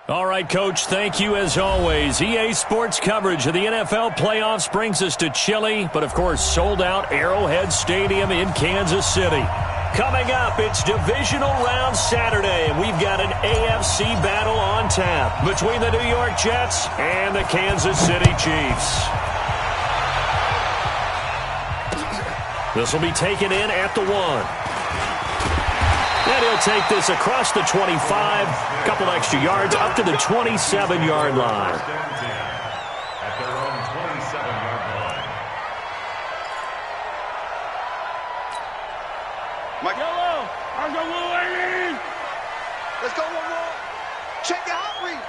All right, Coach, thank you as always. EA Sports coverage of the NFL playoffs brings us to chilly, but of course sold-out Arrowhead Stadium in Kansas City. Coming up, it's Divisional Round Saturday, and we've got an AFC battle on tap between the New York Jets and the Kansas City Chiefs. This will be taken in at the 1. And he'll take this across the 25, a couple extra yards up to the 27-yard line. At their own 27-yard line. Mike Yellow, I'm going to win. Let's go, one. Check the hot read.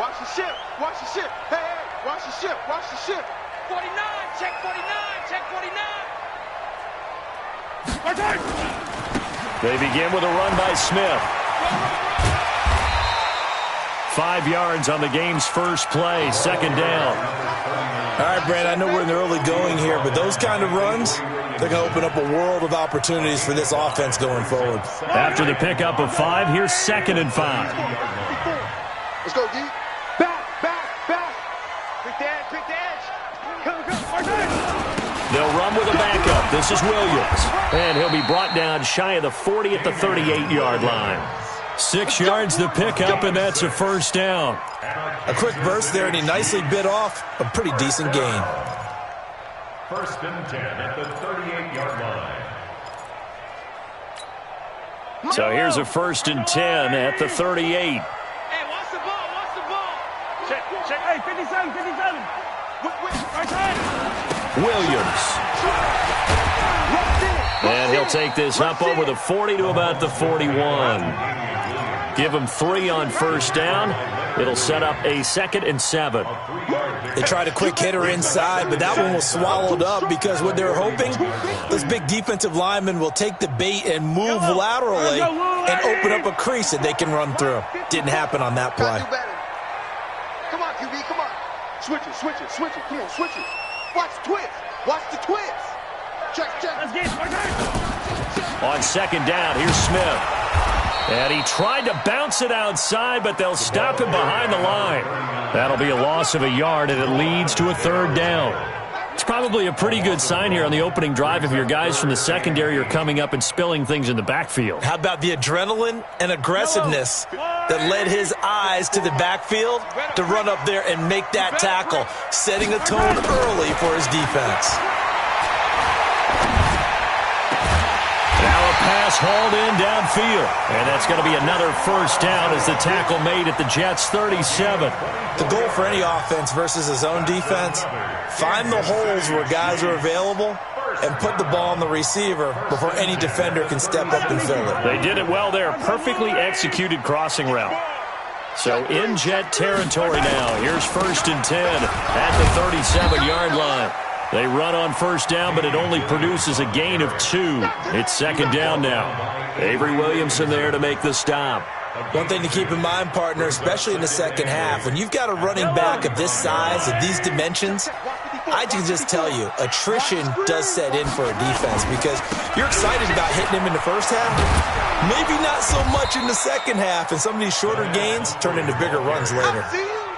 Watch the ship. Watch the ship. Hey, watch the ship. Watch the ship. 49, check 49, check 49. Okay. They begin with a run by Smith. 5 yards on the game's first play, second down. All right, Brad, I know we're in the early going here, but those kind of runs, they're going to open up a world of opportunities for this offense going forward. After the pickup of 5, here's 2nd and 5. Let's go, D. Back. Quick the edge. Come. They'll run with a backup. This is Williams. And he'll be brought down shy of the 40 at the 38-yard line. 6 yards the pickup, and that's a first down. A quick burst there, and he nicely bit off a pretty decent gain. 1st and 10 at the 38-yard line. So here's a 1st and 10 at the 38. Hey, watch the ball. Check. Hey, 57. Right side. Williams. And he'll take this up over the 40 to about the 41. Give him 3 on first down. It'll set up a 2nd and 7. They tried a quick hitter inside, but that one was swallowed up because what they're hoping, those big defensive linemen will take the bait and move laterally and open up a crease that they can run through. Didn't happen on that play. Come on, QB, come on. Switch it. Come on, switch it. Watch the twist. Check. Let's get it. On second down, here's Smith. And he tried to bounce it outside, but they'll stop him behind the line. That'll be a loss of a yard, and it leads to a 3rd down. It's probably a pretty good sign here on the opening drive if your guys from the secondary are coming up and spilling things in the backfield. How about the adrenaline and aggressiveness that led his eyes to the backfield to run up there and make that tackle, setting a tone early for his defense. Now a pass hauled in downfield. And that's going to be another first down as the tackle made at the Jets' 37. The goal for any offense versus his own defense, find the holes where guys are available and put the ball on the receiver before any defender can step up and fill it. They did it well there. Perfectly executed crossing route. So in Jet territory now. Here's 1st and 10 at the 37-yard line. They run on first down, but it only produces a gain of 2. It's second down now. Avery Williamson there to make the stop. One thing to keep in mind, partner, especially in the second half, when you've got a running back of this size, of these dimensions, I can just tell you, attrition does set in for a defense because you're excited about hitting him in the first half, maybe not so much in the second half, and some of these shorter gains turn into bigger runs later.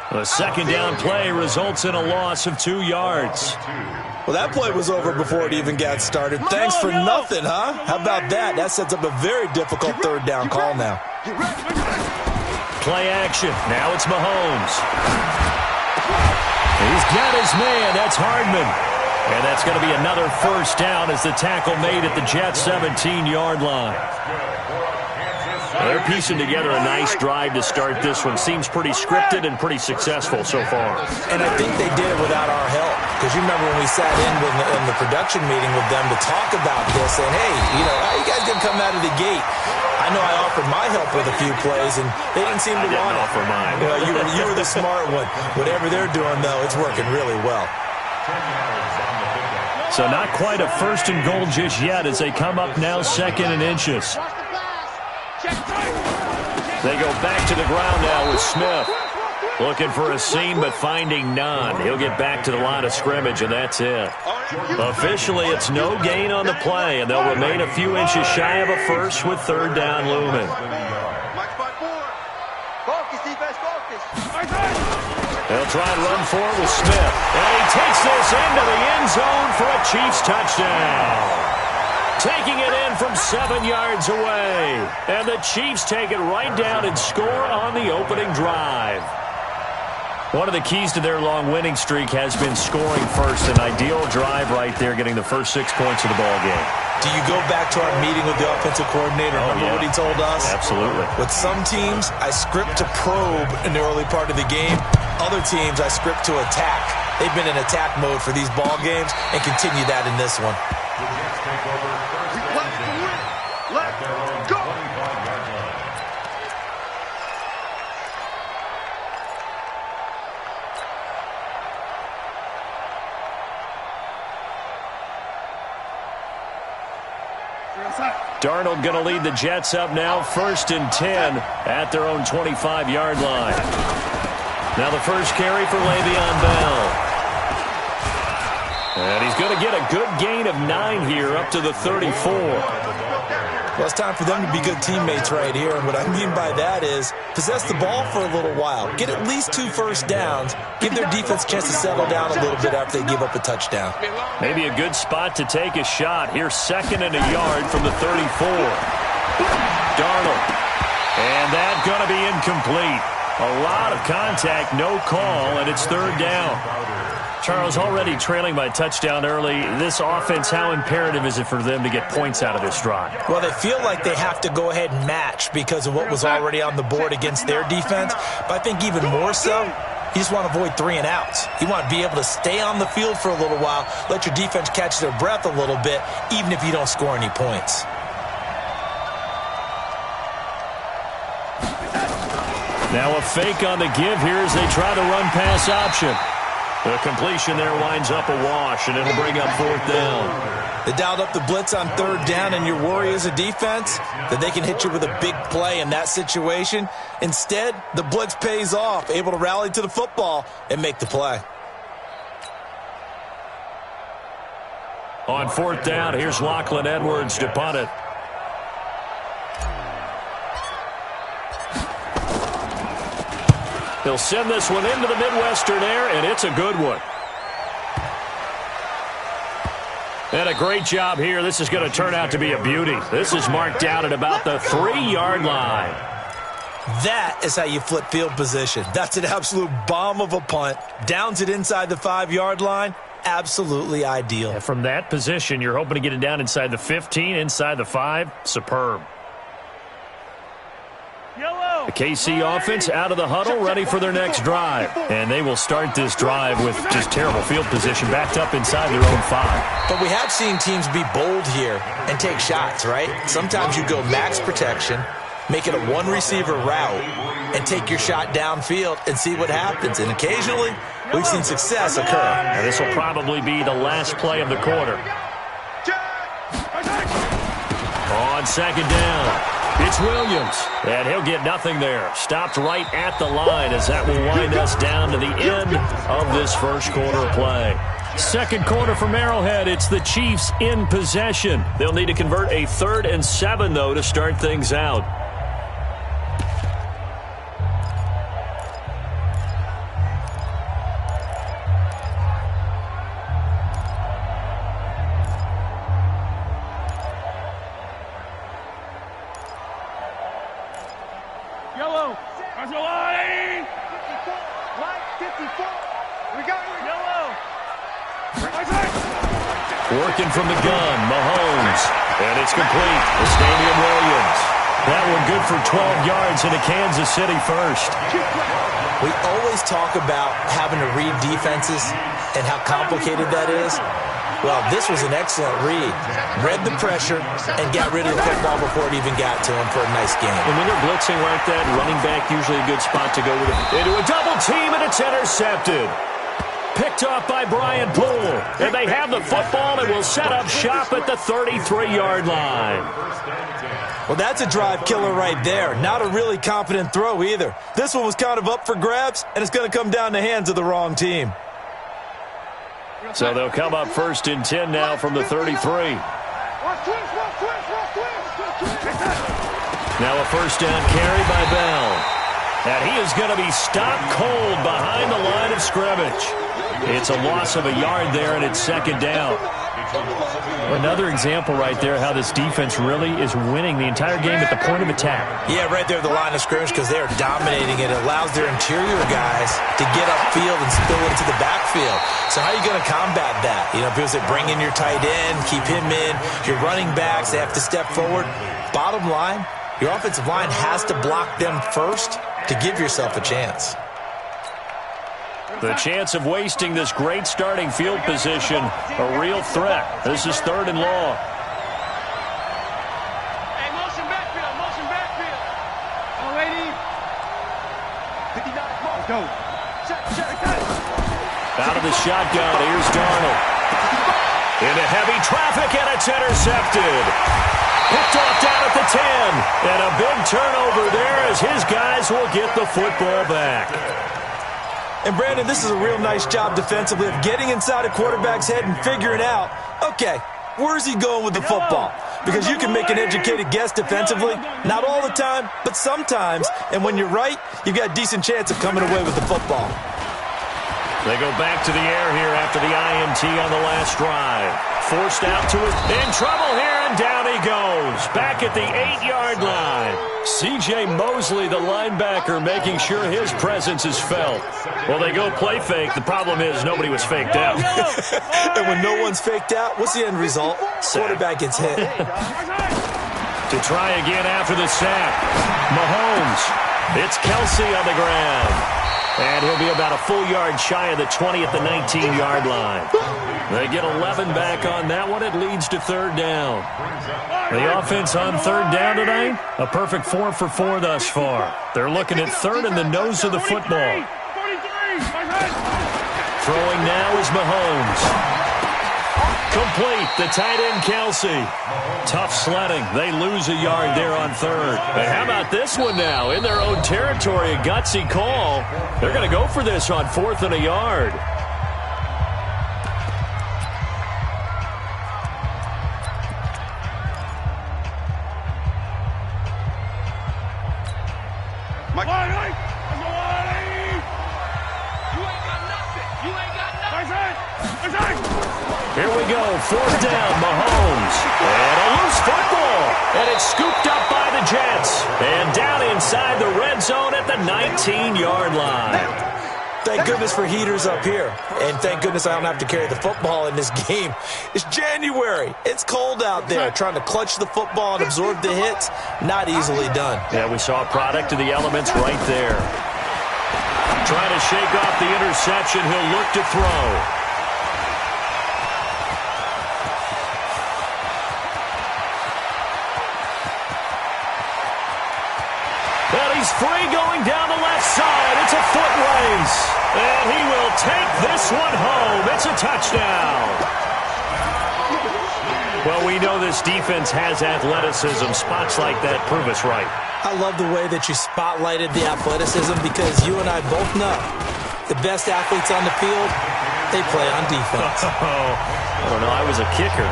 The second down play results in a loss of 2 yards. Well, that play was over before it even got started. Thanks for nothing, huh? How about that? That sets up a very difficult 3rd down call now. Play action. Now it's Mahomes. He's got his man. That's Hardman. And that's going to be another first down as the tackle made at the Jets' 17-yard line. They're piecing together a nice drive to start this one. Seems pretty scripted and pretty successful so far. And I think they did it without our help. Because you remember when we sat in the production meeting with them to talk about this, and hey, how you guys didn't come out of the gate? I know I offered my help with a few plays, and they didn't seem to want it. Offer mine. You were the smart one. Whatever they're doing, though, it's working really well. So not quite a 1st and goal just yet as they come up now 2nd and inches. They go back to the ground now with Smith. Looking for a seam, but finding none. He'll get back to the line of scrimmage, and that's it. Officially, it's no gain on the play, and they'll remain a few inches shy of a first with 3rd down looming. They'll try and run for it with Smith. And he takes this into the end zone for a Chiefs touchdown. Taking it in from 7 yards away. And the Chiefs take it right down and score on the opening drive. One of the keys to their long winning streak has been scoring first. An ideal drive right there, getting the first 6 points of the ball game. Do you go back to our meeting with the offensive coordinator? Remember what he told us? Absolutely. With some teams, I script to probe in the early part of the game. Other teams, I script to attack. They've been in attack mode for these ball games and continue that in this one. Let's go. Darnold going to lead the Jets up now, 1st and 10 at their own 25-yard line. Now the first carry for Le'Veon Bell. And he's going to get a good gain of 9 here up to the 34. Well, it's time for them to be good teammates right here. And what I mean by that is possess the ball for a little while. Get at least 2 first downs. Give their defense a chance to settle down a little bit after they give up a touchdown. Maybe a good spot to take a shot. Here's 2nd and a yard from the 34. Darnold. And that's going to be incomplete. A lot of contact, no call, and it's 3rd down. Charles, already trailing by touchdown early. This offense, how imperative is it for them to get points out of this drive? Well, they feel like they have to go ahead and match because of what was already on the board against their defense. But I think even more so, you just want to avoid 3 and outs. You want to be able to stay on the field for a little while, let your defense catch their breath a little bit, even if you don't score any points. Now a fake on the give here as they try the run-pass option. The completion there winds up a wash, and it'll bring up 4th down. They dialed up the blitz on 3rd down, and your worry as a defense that they can hit you with a big play in that situation. Instead, the blitz pays off, able to rally to the football and make the play. On 4th down, here's Lachlan Edwards to punt it. He'll send this one into the Midwestern air, and it's a good one. And a great job here. This is going to turn out to be a beauty. This is marked out at about the 3-yard line. That is how you flip field position. That's an absolute bomb of a punt. Downs it inside the 5-yard line. Absolutely ideal. And from that position, you're hoping to get it down inside the 15, inside the 5. Superb. The KC offense out of the huddle, ready for their next drive. And they will start this drive with just terrible field position, backed up inside their own 5. But we have seen teams be bold here and take shots, right? Sometimes you go max protection, make it a 1-receiver route, and take your shot downfield and see what happens. And occasionally, we've seen success occur. And this will probably be the last play of the quarter. On 2nd down. It's Williams, and he'll get nothing there. Stopped right at the line as that will wind us down to the end of this first quarter play. Second quarter from Arrowhead, it's the Chiefs in possession. They'll need to convert a 3rd and 7, though, to start things out. Working from the gun, Mahomes. And it's complete. Stadium Williams. That one good for 12 yards into Kansas City first. We always talk about having to read defenses and how complicated that is. Well, this was an excellent read. Read the pressure and got rid of the football before it even got to him for a nice game. And when they're blitzing like that, running back usually a good spot to go with it. Into a double team, and it's intercepted. Picked off by Brian Poole. And they have the football and will set up shop at the 33-yard line. Well, that's a drive killer right there. Not a really confident throw either. This one was kind of up for grabs, and it's going to come down the hands of the wrong team. So they'll come up 1st and 10 now from the 33. Now a 1st down carry by Bell. And he is going to be stopped cold behind the line of scrimmage. It's a loss of a yard there, and it's second down. Another example right there how this defense really is winning the entire game at the point of attack. Yeah, right there at the line of scrimmage because they are dominating it. It allows their interior guys to get upfield and spill into the backfield. So how are you going to combat that? You know, people say bring in your tight end, keep him in. Your running backs, they have to step forward. Bottom line, your offensive line has to block them first to give yourself a chance. The chance of wasting this great starting field position, a real threat. This is third and long. Hey, motion backfield, motion backfield. Oh, lady. 59, let's go. Check. Out of the shotgun, here's Darnold. Into heavy traffic, and it's intercepted. Picked off down at the 10. And a big turnover there as his guys will get the football back. And, Brandon, this is a real nice job defensively of getting inside a quarterback's head and figuring out, okay, where's he going with the football? Because you can make an educated guess defensively, not all the time, but sometimes. And when you're right, you've got a decent chance of coming away with the football. They go back to the air here after the INT on the last drive. Forced out to his in trouble here, and down he goes. Back at the 8-yard line. C.J. Mosley, the linebacker, making sure his presence is felt. Well, they go play fake. The problem is nobody was faked out. And when no one's faked out, what's the end result? Quarterback gets hit. To try again after the sack. Mahomes. It's Kelsey on the ground. And he'll be about a full yard shy of the 20 at the 19-yard line. They get 11 back on that one. It leads to third down. The offense on third down tonight, a perfect 4 for 4 thus far. They're looking at third in the nose of the football. Throwing now is Mahomes. Complete, the tight end Kelsey. Tough sledding. They lose a yard there on third. And how about this one now? In their own territory, a gutsy call. They're going to go for this on 4th and a yard. Here we go, 4th down, Mahomes. And a loose football. And it's scooped up by the Jets. And down inside the red zone at the 19-yard line. Thank goodness for heaters up here. And thank goodness I don't have to carry the football in this game. It's January. It's cold out there. Trying to clutch the football and absorb the hits, not easily done. Yeah, we saw a product of the elements right there. Trying to shake off the interception. He'll look to throw. He's free going down the left side. It's a foot race. And he will take this one home. It's a touchdown. Well, we know this defense has athleticism. Spots like that prove us right. I love the way that you spotlighted the athleticism because you and I both know the best athletes on the field, they play on defense. I don't know. I was a kicker.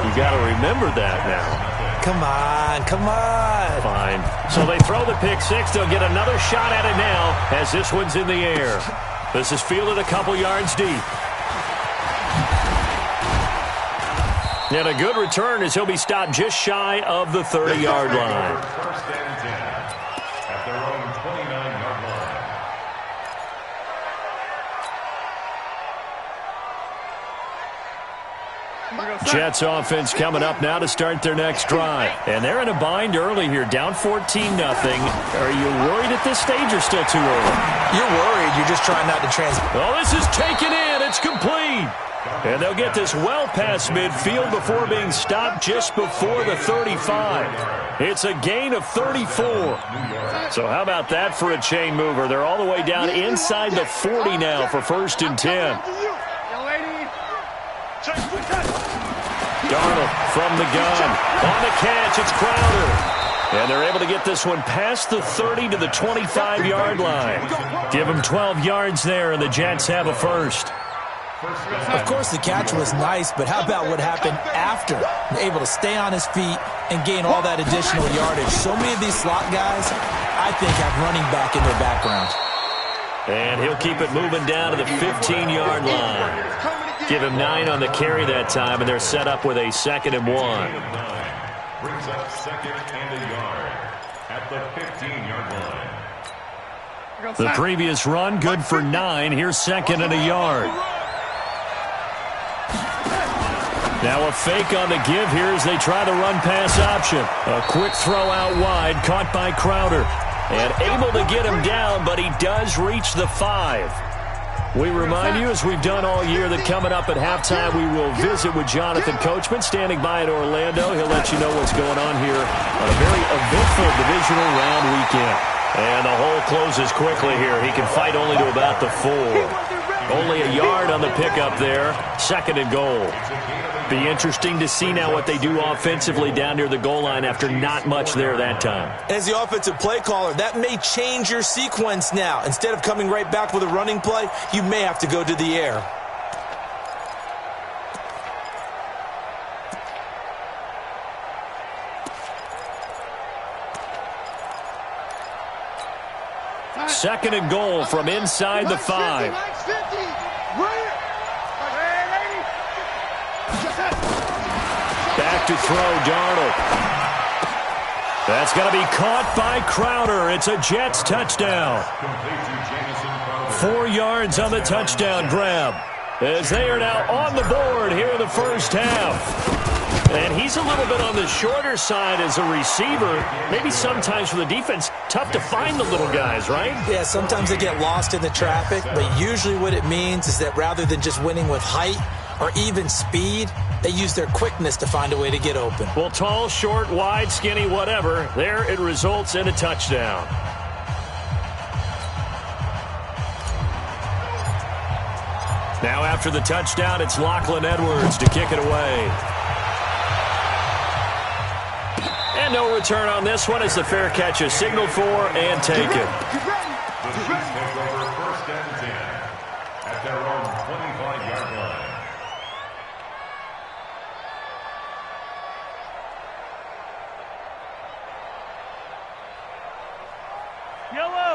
You got to remember that now. Come on, come on. Fine. So they throw the pick six. They'll get another shot at it now as this one's in the air. This is fielded a couple yards deep. And a good return as he'll be stopped just shy of the 30-yard line. First and 10 at their own 29-yard line. Jets offense coming up now to start their next drive. And they're in a bind early here, down 14-0. Are you worried at this stage or still too early? You're worried. You're just trying not to Oh, this is taken in. It's complete. And they'll get this well past midfield before being stopped just before the 35. It's a gain of 34. So how about that for a chain mover? They're all the way down inside the 40 now for 1st and 10. Darnold from the gun. On the catch, it's Crowder. And they're able to get this one past the 30 to the 25-yard line. Give them 12 yards there, and the Jets have a first. Of course, the catch was nice, but how about what happened after? Able to stay on his feet, and gain all that additional yardage. So many of these slot guys, I think, have running back in their background. And he'll keep it moving down to the 15-yard line. Give him 9 on the carry that time, and they're set up with a 2nd and 1. Brings up 2nd and a yard at the 15-yard line. The previous run, good for 9. Here's 2nd and a yard. Now a fake on the give here as they try the run-pass option. A quick throw out wide, caught by Crowder. And able to get him down, but he does reach the 5. We remind you, as we've done all year, that coming up at halftime, we will visit with Jonathan Coachman, standing by in Orlando. He'll let you know what's going on here on a very eventful divisional round weekend. And the hole closes quickly here. He can fight only to about the 4. Only a yard on the pickup there. 2nd and goal. Be interesting to see now what they do offensively down near the goal line after not much there that time. As the offensive play caller, that may change your sequence now. Instead of coming right back with a running play, you may have to go to the air. Second and goal from inside the 5. Back to throw, Darnold. That's going to be caught by Crowder. It's a Jets touchdown. 4 yards on the touchdown grab, as they are now on the board here in the first half. And he's a little bit on the shorter side as a receiver. Maybe sometimes for the defense, tough to find the little guys, right? Yeah, sometimes they get lost in the traffic, but usually what it means is that rather than just winning with height or even speed, they use their quickness to find a way to get open. Well, tall, short, wide, skinny, whatever, there it results in a touchdown. Now after the touchdown, it's Lachlan Edwards to kick it away. And no return on this one as the fair catch is signaled for and taken. The Chiefs take over 1st and 10 at their own 25-yard line.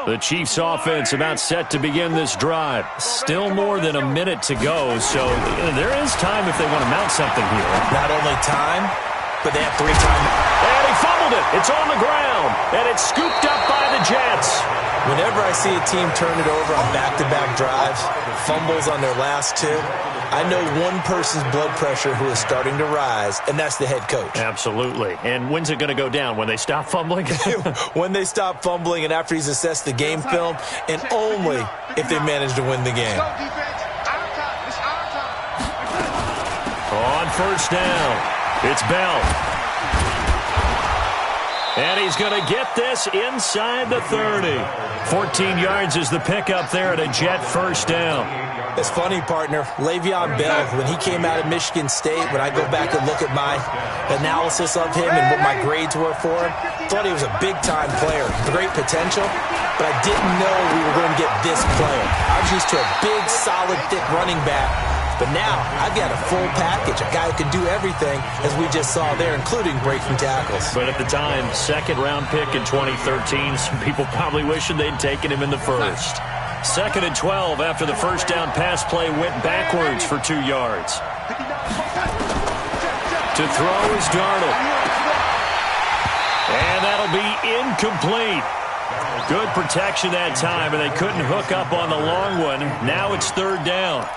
The Chiefs offense about set to begin this drive. Still more than a minute to go, so there is time if they want to mount something here. Not only time, but they have 3 timeouts. And he fumbled it. It's on the ground, and it's scooped up by the Jets. Whenever I see a team turn it over on back-to-back drives, fumbles on their last 2, I know one person's blood pressure who is starting to rise, and that's the head coach. Absolutely. And when's it going to go down? When they stop fumbling? When they stop fumbling and after he's assessed the game film, and only if they manage to win the game. On first down, it's Bell. And he's going to get this inside the 30. 14 yards is the pickup there at a Jet first down. It's funny, partner. Le'Veon Bell, when he came out of Michigan State, when I go back and look at my analysis of him and what my grades were for him, thought he was a big-time player, great potential, but I didn't know we were going to get this player. I was used to a big, solid, thick running back. But now, I've got a full package, a guy who can do everything, as we just saw there, including breaking tackles. But at the time, 2nd-round pick in 2013, some people probably wishing they'd taken him in the first. 2nd and 12 after the first down pass play went backwards for 2 yards. To throw is Darnold. And that'll be incomplete. Good protection that time, and they couldn't hook up on the long one. Now it's 3rd down.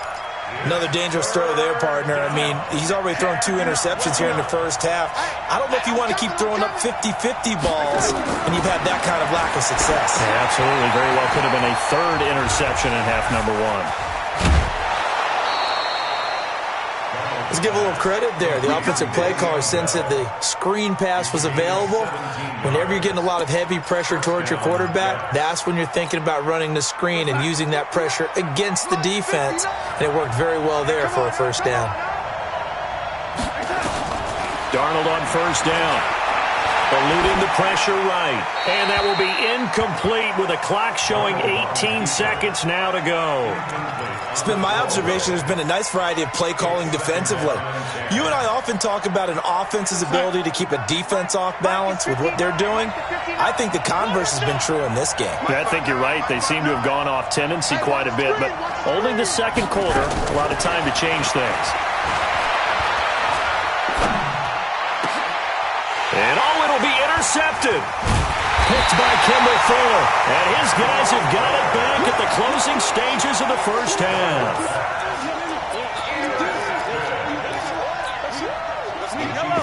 Another dangerous throw there, partner. I mean, he's already thrown 2 interceptions here in the first half. I don't know if you want to keep throwing up 50-50 balls when you've had that kind of lack of success. Yeah, absolutely. Very well could have been a 3rd interception in half number 1. Let's give a little credit there. The offensive play caller sensed that the screen pass was available. Whenever you're getting a lot of heavy pressure towards your quarterback, that's when you're thinking about running the screen and using that pressure against the defense. And it worked very well there for a first down. Darnold on first down. Eluding the pressure right. And that will be incomplete with a clock showing 18 seconds now to go. It's been my observation there's been a nice variety of play calling defensively. You and I often talk about an offense's ability to keep a defense off balance with what they're doing. I think the converse has been true in this game. I think you're right. They seem to have gone off tendency quite a bit, but only the second quarter, a lot of time to change things. And it'll be intercepted. Picked by Kendall Fuller. And his guys have got it back at the closing stages of the first half.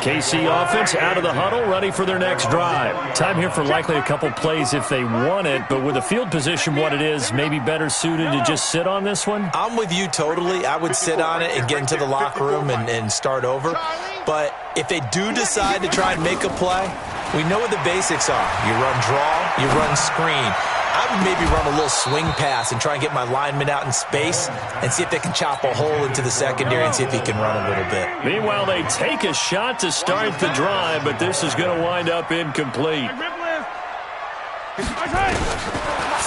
KC offense out of the huddle, ready for their next drive. Time here for likely a couple plays if they want it, but with the field position what it is, maybe better suited to just sit on this one? I'm with you totally. I would sit on it and get into the locker room and start over. But if they do decide to try and make a play, we know what the basics are. You run draw, you run screen. I would maybe run a little swing pass and try and get my lineman out in space and see if they can chop a hole into the secondary and see if he can run a little bit. Meanwhile, they take a shot to start the drive, but this is going to wind up incomplete.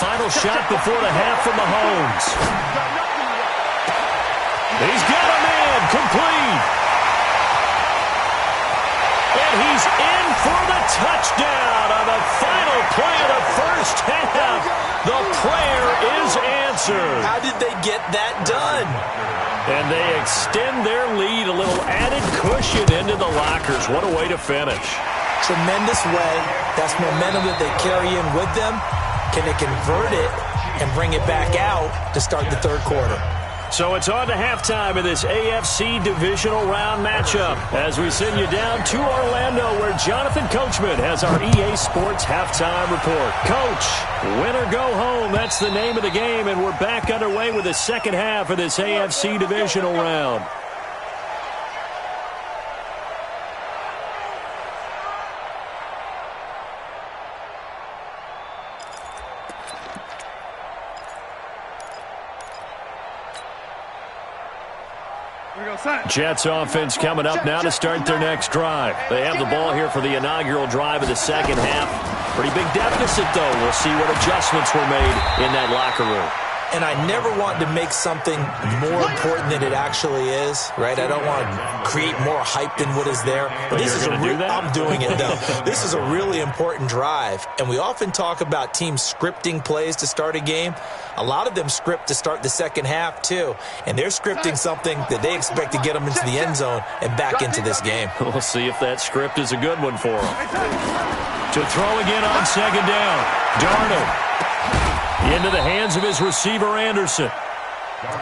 Final shot before the half from Mahomes. He's got a man, complete. And he's in for the touchdown on the final play of the first half. The prayer is answered. How did they get that done? And they extend their lead, a little added cushion into the lockers. What a way to finish. Tremendous way. That's momentum that they carry in with them. Can they convert it and bring it back out to start the third quarter? So it's on to halftime of this AFC divisional round matchup as we send you down to Orlando where Jonathan Coachman has our EA Sports halftime report. Coach, win or go home, that's the name of the game, and we're back underway with the second half of this AFC divisional round. Jets offense coming up now to start their next drive. They have the ball here for the inaugural drive of the second half. Pretty big deficit, though. We'll see what adjustments were made in that locker room. And I never want to make something more important than it actually is, right? I don't want to create more hype than what is there. But this is I'm doing it, though. This is a really important drive. And we often talk about teams scripting plays to start a game. A lot of them script to start the second half, too. And they're scripting something that they expect to get them into the end zone and back into this game. We'll see if that script is a good one for them. To throw again on second down. Darnold. Into the hands of his receiver, Anderson.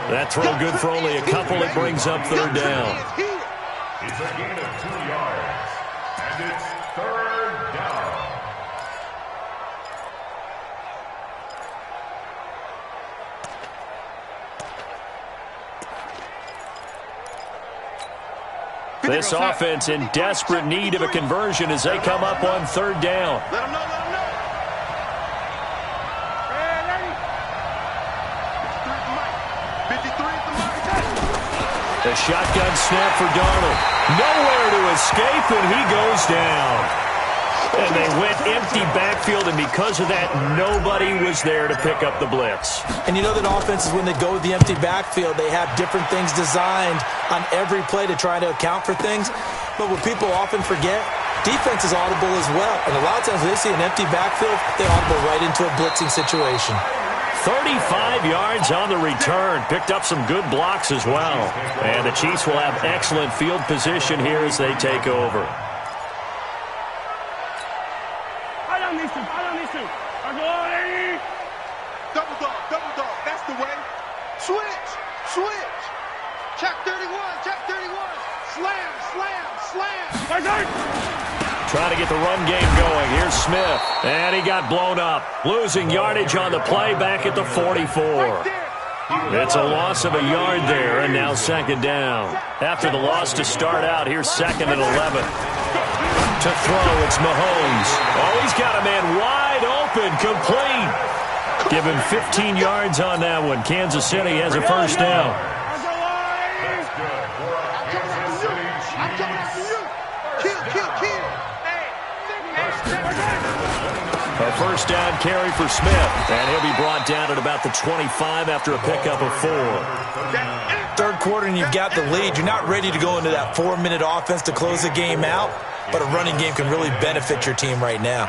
That throw good for only a couple. It brings up third down. It's a gain of 2 yards, and it's third down. This offense in desperate need of a conversion as they come up on third down. Let him know, let him know. The shotgun snap for Darnold. Nowhere to escape, and he goes down. And they went empty backfield, and because of that, nobody was there to pick up the blitz. And you know that offenses, when they go with the empty backfield, they have different things designed on every play to try to account for things. But what people often forget, defense is audible as well. And a lot of times when they see an empty backfield, they audible right into a blitzing situation. 35 yards on the return. Picked up some good blocks as well. And the Chiefs will have excellent field position here as they take over. Double dog, that's the way. Switch. Check 31, slam. Trying to get the run game going. Here's Smith. And he got blown up. Losing yardage on the play back at the 44. It's a loss of a yard there, and now second down. After the loss to start out, here's second and 11. To throw, it's Mahomes. Oh, he's got a man wide open, complete. Give him 15 yards on that one. Kansas City has a first down. A first down carry for Smith. And he'll be brought down at about the 25 after a pickup of 4. Third quarter and you've got the lead. You're not ready to go into that 4-minute offense to close the game out, but a running game can really benefit your team right now.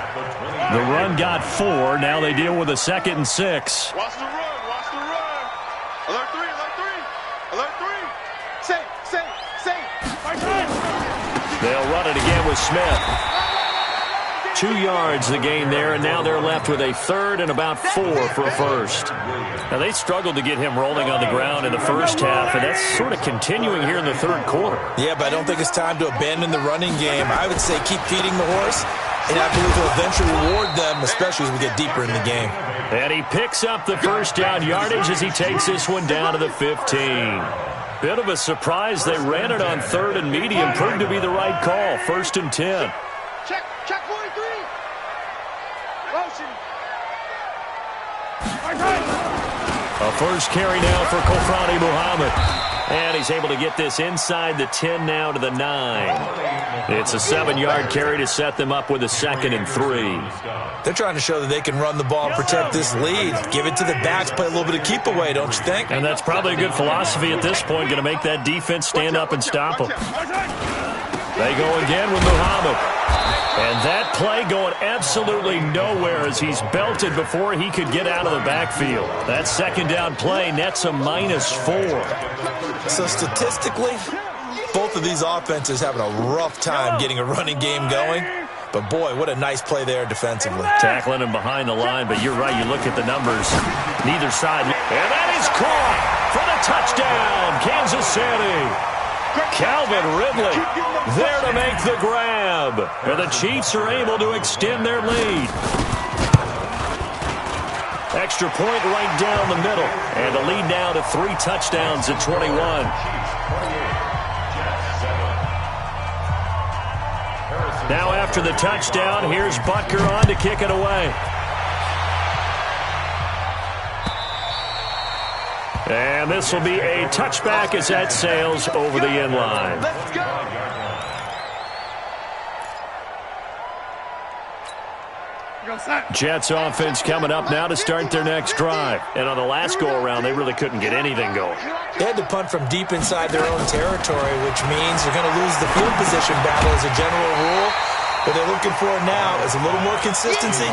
The run got 4. Now they deal with a 2nd and 6. Watch the run. Watch the run. Alert 3. Alert 3. Alert 3. Safe. They'll run it again with Smith. 2 yards the gain there, and now they're left with a 3rd and about 4 for a first. Now, they struggled to get him rolling on the ground in the first half, and that's sort of continuing here in the 3rd quarter. Yeah, but I don't think it's time to abandon the running game. I would say keep feeding the horse, and I believe he'll eventually reward them, especially as we get deeper in the game. And he picks up the first down yardage as he takes this one down to the 15. Bit of a surprise. They ran it on 3rd and medium. Proved to be the right call. 1st and 10. Check 43. Motion. A first carry now for Kofrani Muhammad. And he's able to get this inside the 10 now to the 9. It's a 7-yard carry to set them up with a 2nd and 3. They're trying to show that they can run the ball and protect this lead. Give it to the backs, play a little bit of keep away, don't you think? And that's probably a good philosophy at this point, going to make that defense stand up and stop them. They go again with Muhammad. And that play going absolutely nowhere as he's belted before he could get out of the backfield. That 2nd down play nets a -4. So statistically, both of these offenses having a rough time getting a running game going. But, boy, what a nice play there defensively. Tackling him behind the line, but you're right. You look at the numbers. Neither side. And that is caught for the touchdown, Kansas City. Calvin Ridley there to make the grab. And the Chiefs are able to extend their lead. Extra point right down the middle. And the lead now to 3 touchdowns at 21. Now after the touchdown, here's Butker on to kick it away. And this will be a touchback as that sails over the end line. Let's go. Jets offense coming up now to start their next drive. And on the last go-around, they really couldn't get anything going. They had to punt from deep inside their own territory, which means they're going to lose the field position battle as a general rule. What they're looking for now is a little more consistency,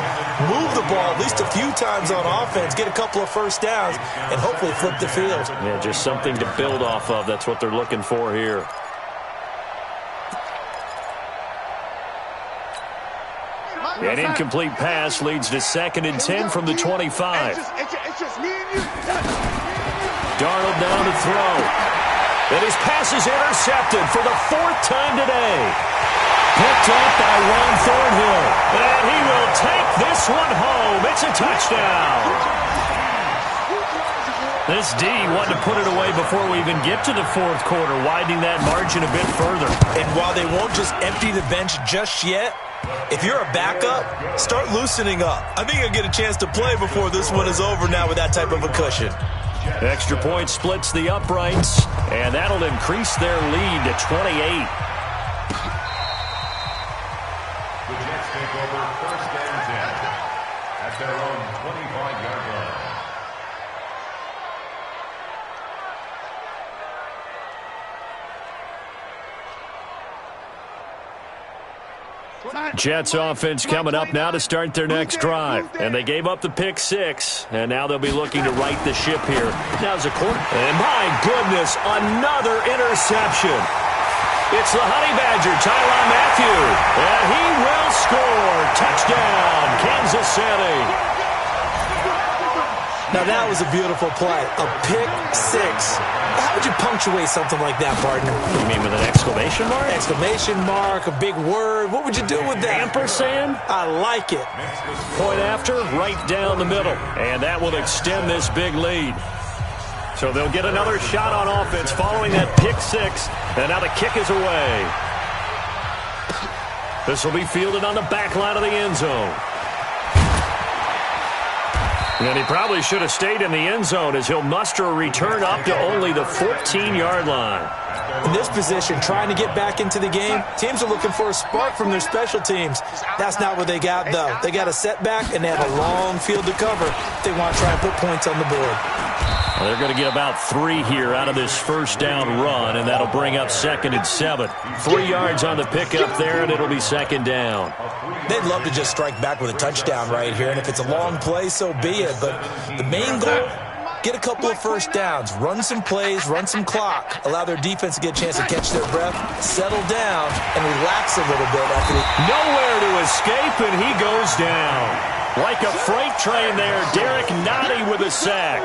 move the ball at least a few times on offense, get a couple of first downs, and hopefully flip the field. Yeah, just something to build off of. That's what they're looking for here. An incomplete pass leads to 2nd and 10 from the 25. Darnold down to throw. And his pass is intercepted for the 4th time today. Picked up by Ron Thornhill. And he will take this one home. It's a touchdown. This D wanted to put it away before we even get to the 4th quarter, widening that margin a bit further. And while they won't just empty the bench just yet, if you're a backup, start loosening up. I think you'll get a chance to play before this one is over now with that type of a cushion. Extra point splits the uprights, and that'll increase their lead to 28. The Jets take over 1st and 10 at their own 25-yard line. Jets offense coming up now to start their next drive. And they gave up the pick 6. And now they'll be looking to right the ship here. Now's a quarter. And my goodness, another interception. It's the Honey Badger, Tyrann Mathieu. And he will score. Touchdown, Kansas City. Now that was a beautiful play. A pick 6. How would you punctuate something like that, partner? You mean with an exclamation mark? Exclamation mark, a big word. What would you do with that? Ampersand? I like it. Point after, right down the middle. And that will extend this big lead. So they'll get another shot on offense following that pick 6. And now the kick is away. This will be fielded on the back line of the end zone. And he probably should have stayed in the end zone as he'll muster a return up to only the 14-yard line. In this position, trying to get back into the game, teams are looking for a spark from their special teams. That's not what they got, though. They got a setback, and they have a long field to cover if they want to try and put points on the board. Well, they're going to get about 3 here out of this first down run, and that'll bring up 2nd and 7. 3 yards on the pickup there, and it'll be 2nd down. They'd love to just strike back with a touchdown right here, and if it's a long play, so be it. But the main goal, get a couple of first downs, run some plays, run some clock, allow their defense to get a chance to catch their breath, settle down, and relax a little bit after they... Nowhere to escape, and he goes down. Like a freight train there, Derek Nottie with a sack.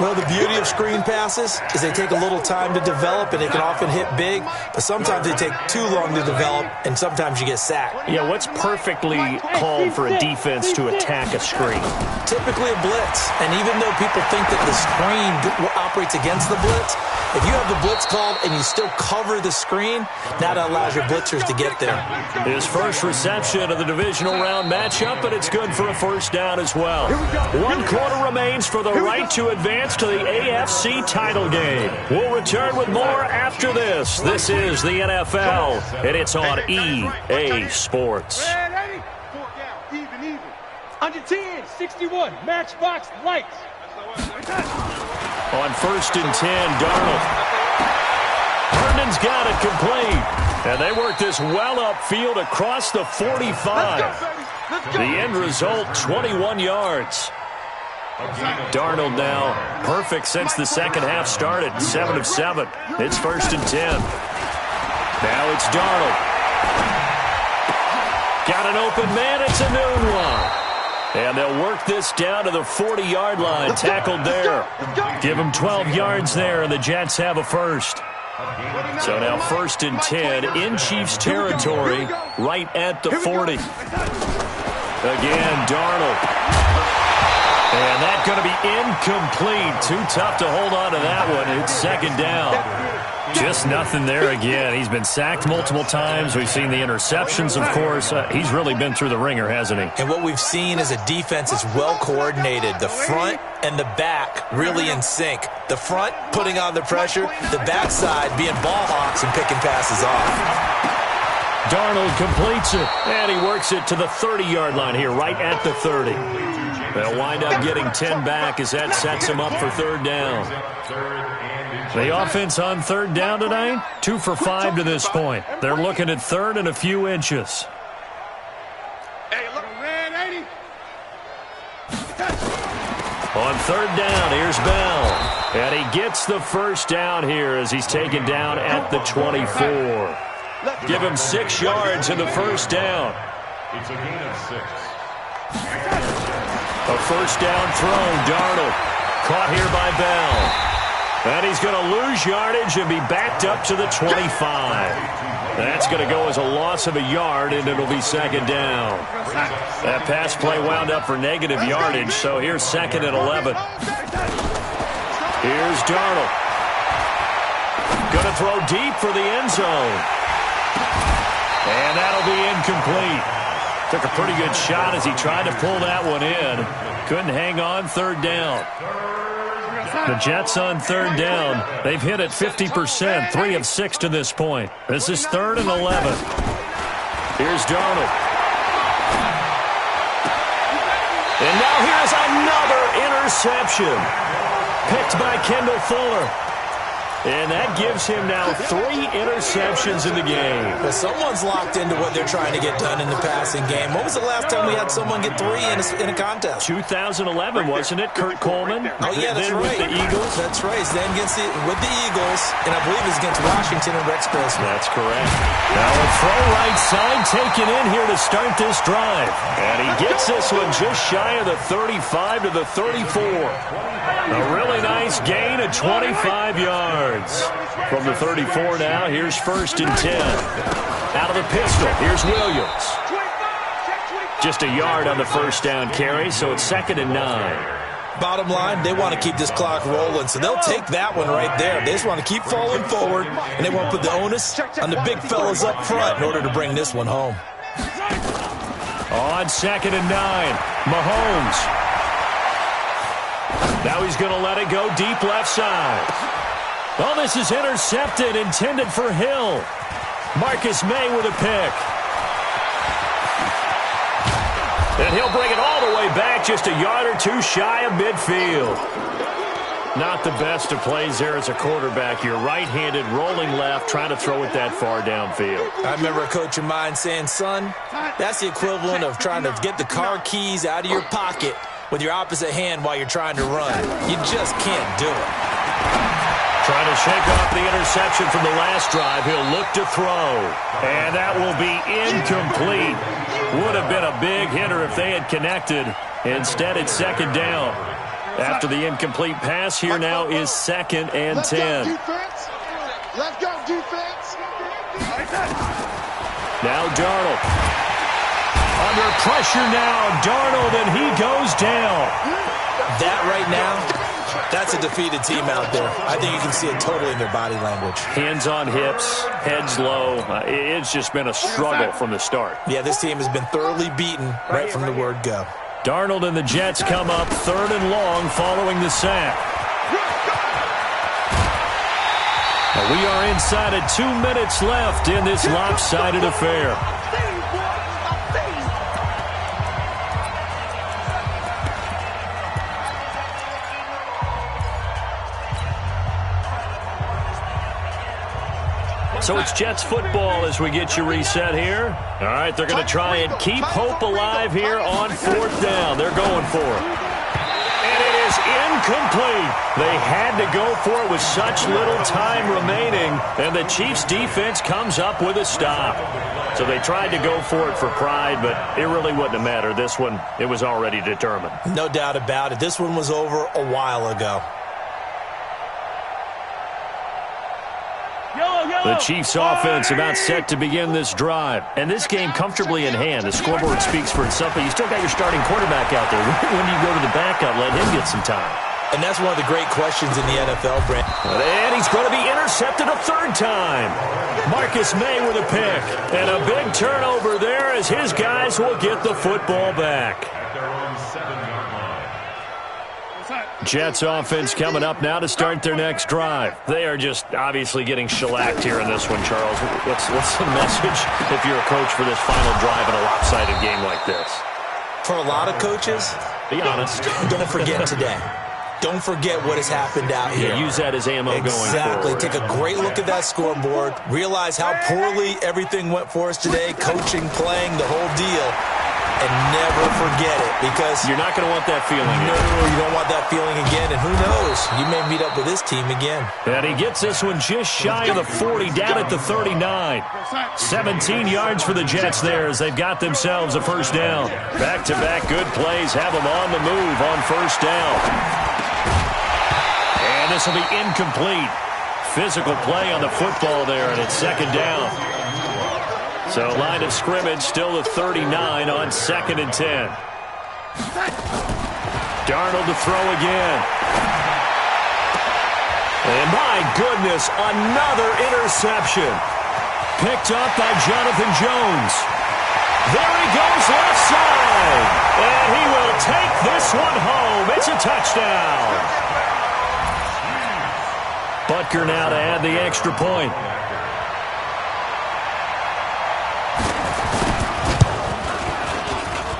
Well, the beauty of screen passes is they take a little time to develop, and they can often hit big, but sometimes they take too long to develop, and sometimes you get sacked. Yeah, what's perfectly called for a defense to attack a screen? Typically a blitz, and even though people think that the screen operates against the blitz, if you have the blitz called and you still cover the screen, that allows your blitzers to get there. His first reception of the divisional round matchup, but it's good for a first down as well. 1 quarter remains for the right to advance to the AFC title game. We'll return with more after this. This is the NFL, and it's on EA Sports. Even. Under 10, 61, matchbox lights. On 1st and 10, Darnold. Herndon's got it complete. And they work this well upfield across the 45. The end result, 21 yards. Darnold now perfect since the second half started. 7 of 7. It's 1st and 10. Now it's Darnold. Got an open man. It's a new one. And they'll work this down to the 40-yard line. Tackled there. Give them 12 yards there, and the Jets have a first. So now 1st and 10 in Chiefs territory, right at the 40. Again, Darnold. And that's going to be incomplete. Too tough to hold on to that one. It's 2nd down. Just nothing there again. He's been sacked multiple times. We've seen the interceptions, of course. He's really been through the ringer, hasn't he? And what we've seen is a defense that's well coordinated. The front and the back really in sync. The front putting on the pressure, the backside being ball hawks and picking passes off. Darnold completes it, and he works it to the 30-yard line here, right at the 30. They'll wind up getting 10 back as that sets them up for 3rd down. The offense on 3rd down tonight, 2 for 5 to this point. They're looking at 3rd and a few inches. On 3rd down, here's Bell. And he gets the first down here as he's taken down at the 24. Give him 6 yards in the first down. It's a gain of 6. A first down throw, Darnold. Caught here by Bell. And he's going to lose yardage and be backed up to the 25. That's going to go as a loss of a yard, and it'll be 2nd down. That pass play wound up for negative yardage, so here's 2nd and 11. Here's Darnold. Going to throw deep for the end zone. And that'll be incomplete. Took a pretty good shot as he tried to pull that one in. Couldn't hang on. 3rd down. The Jets on 3rd down. They've hit it 50%, 3 of 6 to this point. This is 3rd and 11. Here's Darnold. And now here's another interception. Picked by Kendall Fuller. And that gives him now 3 interceptions in the game. Well, someone's locked into what they're trying to get done in the passing game. When was the last time we had someone get 3 in a contest? 2011, wasn't it? Kurt Coleman. Oh, yeah, that's then right. With the Eagles. That's right. Then with the Eagles, and I believe it's against Washington and Rex Grossman. That's correct. Now a throw right side taken in here to start this drive. And he gets this one just shy of the 35 to the 34. A really nice gain of 25 yards. From the 34 now, here's 1st and 10. Out of the pistol, here's Williams. Just a yard on the first down carry, so it's 2nd and 9. Bottom line, they want to keep this clock rolling, so they'll take that one right there. They just want to keep falling forward, and they want to put the onus on the big fellas up front in order to bring this one home. On 2nd and 9, Mahomes. Now he's going to let it go deep left side. Oh, this is intercepted, intended for Hill. Marcus May with a pick. And he'll bring it all the way back, just a yard or two shy of midfield. Not the best of plays there as a quarterback. You're right-handed, rolling left, trying to throw it that far downfield. I remember a coach of mine saying, son, that's the equivalent of trying to get the car keys out of your pocket with your opposite hand while you're trying to run. You just can't do it. Trying to shake off the interception from the last drive. He'll look to throw. And that will be incomplete. Would have been a big hitter if they had connected. Instead, it's second down. After the incomplete pass, here now is 2nd and 10. Let's go, defense. Let's go, defense. Now Darnold. Under pressure now, Darnold, and he goes down. That right now, that's a defeated team out there. I think you can see it totally in their body language. Hands on hips, heads low. It's just been a struggle from the start. Yeah, this team has been thoroughly beaten right from the word go. Darnold and the Jets come up 3rd and long following the sack. We are inside of 2 minutes left in this lopsided affair. So it's Jets football as we get you reset here. All right, they're going to try and keep hope alive here on 4th down. They're going for it. And it is incomplete. They had to go for it with such little time remaining, and the Chiefs' defense comes up with a stop. So they tried to go for it for pride, but it really wouldn't have mattered. This one, it was already determined. No doubt about it. This one was over a while ago. The Chiefs offense about set to begin this drive. And this game comfortably in hand. The scoreboard speaks for itself, but you still got your starting quarterback out there. When do you go to the backup, let him get some time? And that's one of the great questions in the NFL, Brent. And he's going to be intercepted a 3rd time. Marcus May with a pick. And a big turnover there as his guys will get the football back. At their own 7-yard line. Jets offense coming up now to start their next drive. They are just obviously getting shellacked here in this one, Charles. What's the message if you're a coach for this final drive in a lopsided game like this? For a lot of coaches, be honest. Don't forget today. Don't forget what has happened out here. Yeah, use that as ammo going forward. Exactly. Take a great look at that scoreboard. Realize how poorly everything went for us today. Coaching, playing, the whole deal. And never forget it, because you're not going to want that feeling. No, you don't want that feeling again. And who knows? You may meet up with this team again. And he gets this one just shy of the 40, down at the 39. 17 yards for the Jets there as they've got themselves a 1st down. Back-to-back good plays have them on the move on 1st down. And this will be incomplete. Physical play on the football there, and it's 2nd down. So line of scrimmage still at 39 on 2nd and 10. Darnold to throw again. And my goodness, another interception. Picked up by Jonathan Jones. There he goes left side. And he will take this one home. It's a touchdown. Butker now to add the extra point.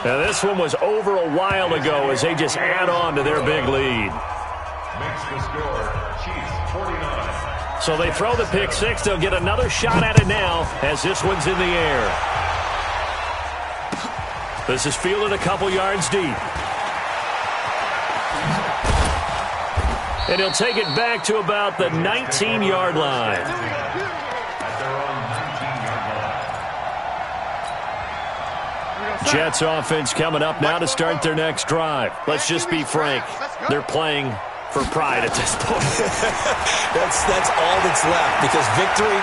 Now this one was over a while ago as they just add on to their big lead. Makes the score, Chiefs 49. So they throw the pick 6. They'll get another shot at it now as this one's in the air. This is fielded a couple yards deep. And he'll take it back to about the 19-yard line. Jets offense coming up now to start their next drive. Let's just be frank. They're playing for pride at this point. that's all that's left, because victory,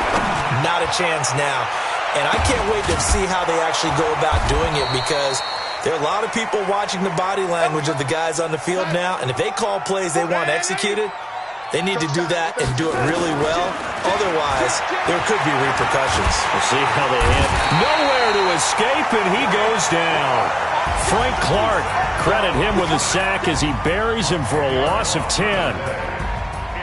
not a chance now. And I can't wait to see how they actually go about doing it, because there are a lot of people watching the body language of the guys on the field now, and if they call plays they want executed, they need to do that and do it really well. Otherwise, there could be repercussions. We'll see how they end. Nowhere to escape, and he goes down. Frank Clark, credit him with a sack as he buries him for a loss of 10.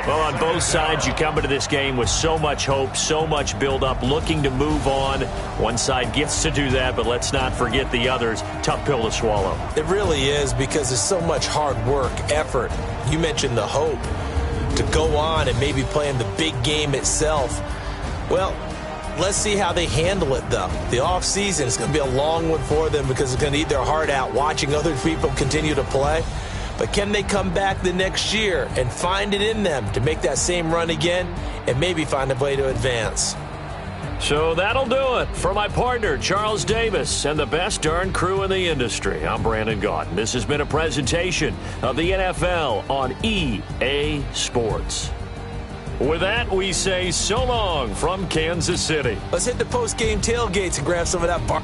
Well, on both sides, you come into this game with so much hope, so much build-up, looking to move on. One side gets to do that, but let's not forget the others. Tough pill to swallow. It really is, because there's so much hard work, effort. You mentioned the hope to go on and maybe play in the big game itself. Well, let's see how they handle it, though. The offseason is going to be a long one for them because it's going to eat their heart out watching other people continue to play. But can they come back the next year and find it in them to make that same run again and maybe find a way to advance? So that'll do it. For my partner, Charles Davis, and the best darn crew in the industry, I'm Brandon Gaudin. This has been a presentation of the NFL on EA Sports. With that, we say so long from Kansas City. Let's hit the post-game tailgates and grab some of that bar.